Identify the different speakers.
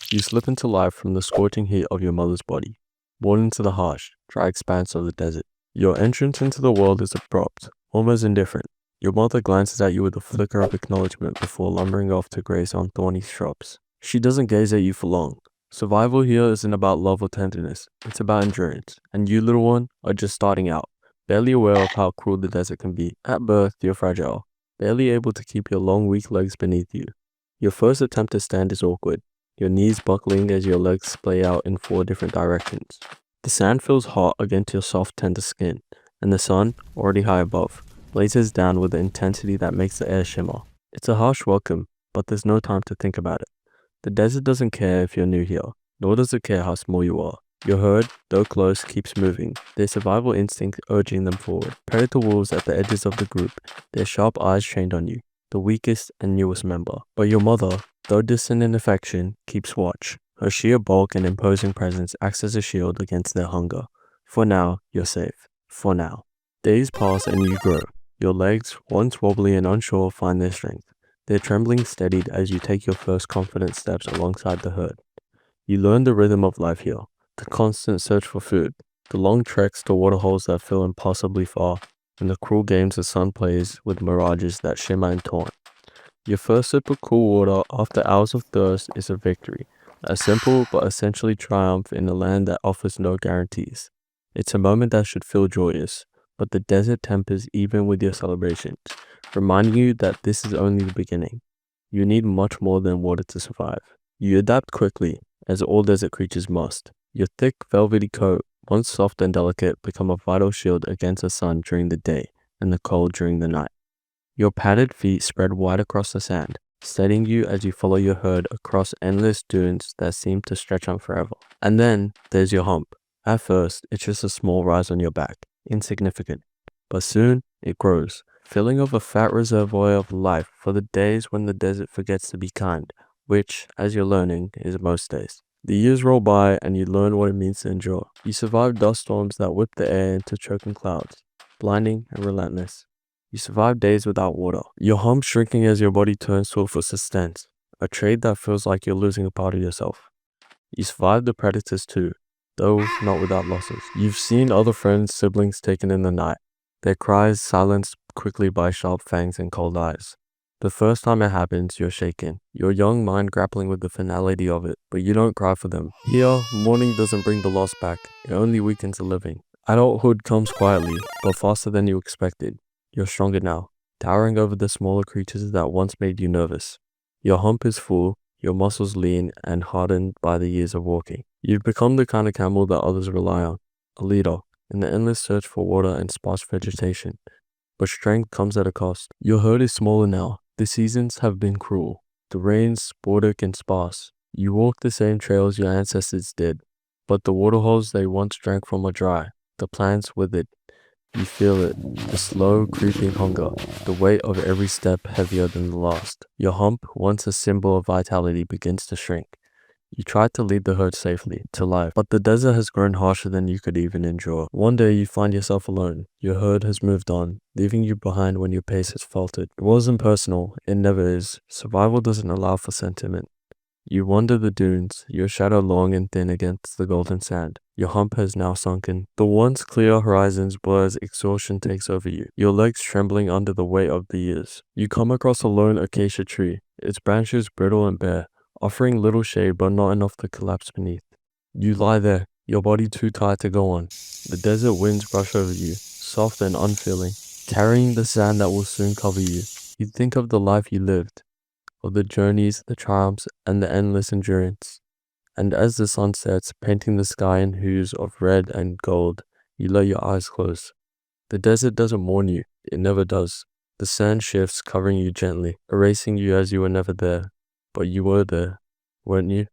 Speaker 1: You slip into life from the scorching heat of your mother's body, born into the harsh, dry expanse of the desert. Your entrance into the world is abrupt, almost indifferent. Your mother glances at you with a flicker of acknowledgement before lumbering off to graze on thorny shrubs. She doesn't gaze at you for long. Survival here isn't about love or tenderness, it's about endurance. And you, little one, are just starting out, barely aware of how cruel the desert can be. At birth, you're fragile, barely able to keep your long, weak legs beneath you. Your first attempt to stand is awkward, your knees buckling as your legs splay out in 4 different directions. The sand feels hot against your soft, tender skin, and the sun, already high above, blazes down with an intensity that makes the air shimmer. It's a harsh welcome, but there's no time to think about it. The desert doesn't care if you're new here, nor does it care how small you are. Your herd, though close, keeps moving, their survival instinct urging them forward. Predator wolves at the edges of the group, their sharp eyes trained on you, the weakest and newest member. But your mother, though distant in affection, keeps watch. Her sheer bulk and imposing presence acts as a shield against their hunger. For now, you're safe. For now. Days pass and you grow. Your legs, once wobbly and unsure, find their strength. Their trembling steadied as you take your first confident steps alongside the herd. You learn the rhythm of life here, the constant search for food, the long treks to waterholes that feel impossibly far, and the cruel games the sun plays with mirages that shimmer and taunt. Your first sip of cool water after hours of thirst is a victory, a simple but essentially triumph in a land that offers no guarantees. It's a moment that should feel joyous, but the desert tempers even with your celebrations, reminding you that this is only the beginning. You need much more than water to survive. You adapt quickly, as all desert creatures must. Your thick, velvety coat, once soft and delicate, become a vital shield against the sun during the day and the cold during the night. Your padded feet spread wide across the sand, steadying you as you follow your herd across endless dunes that seem to stretch on forever. And then there's your hump. At first, it's just a small rise on your back, insignificant. But soon, it grows, filling up a fat reservoir of life for the days when the desert forgets to be kind, which, as you're learning, is most days. The years roll by and you learn what it means to endure. You survive dust storms that whip the air into choking clouds, blinding and relentless. You survive days without water, your hump shrinking as your body turns to it for sustenance, a trade that feels like you're losing a part of yourself. You survive the predators too, though not without losses. You've seen other friends, siblings taken in the night, their cries silenced quickly by sharp fangs and cold eyes. The first time it happens, you're shaken, your young mind grappling with the finality of it, but you don't cry for them. Here, mourning doesn't bring the loss back, it only weakens the living. Adulthood comes quietly, but faster than you expected. You're stronger now, towering over the smaller creatures that once made you nervous. Your hump is full, your muscles lean and hardened by the years of walking. You've become the kind of camel that others rely on, a leader, in the endless search for water and sparse vegetation. But strength comes at a cost. Your herd is smaller now. The seasons have been cruel. The rains sporadic and sparse. You walk the same trails your ancestors did, but the waterholes they once drank from are dry. The plants withered. You feel it, the slow, creeping hunger, the weight of every step heavier than the last. Your hump, once a symbol of vitality, begins to shrink. You try to lead the herd safely, to life, but the desert has grown harsher than you could even endure. One day you find yourself alone. Your herd has moved on, leaving you behind when your pace has faltered. It wasn't personal, it never is. Survival doesn't allow for sentiment. You wander the dunes, your shadow long and thin against the golden sand. Your hump has now sunken. The once clear horizons blur as exhaustion takes over you, your legs trembling under the weight of the years. You come across a lone acacia tree, its branches brittle and bare, offering little shade but not enough to collapse beneath. You lie there, your body too tired to go on. The desert winds brush over you, soft and unfeeling, carrying the sand that will soon cover you. You think of the life you lived, of the journeys, the triumphs, and the endless endurance. And as the sun sets, painting the sky in hues of red and gold, you let your eyes close. The desert doesn't mourn you, it never does. The sand shifts, covering you gently, erasing you as you were never there. But you were there, weren't you?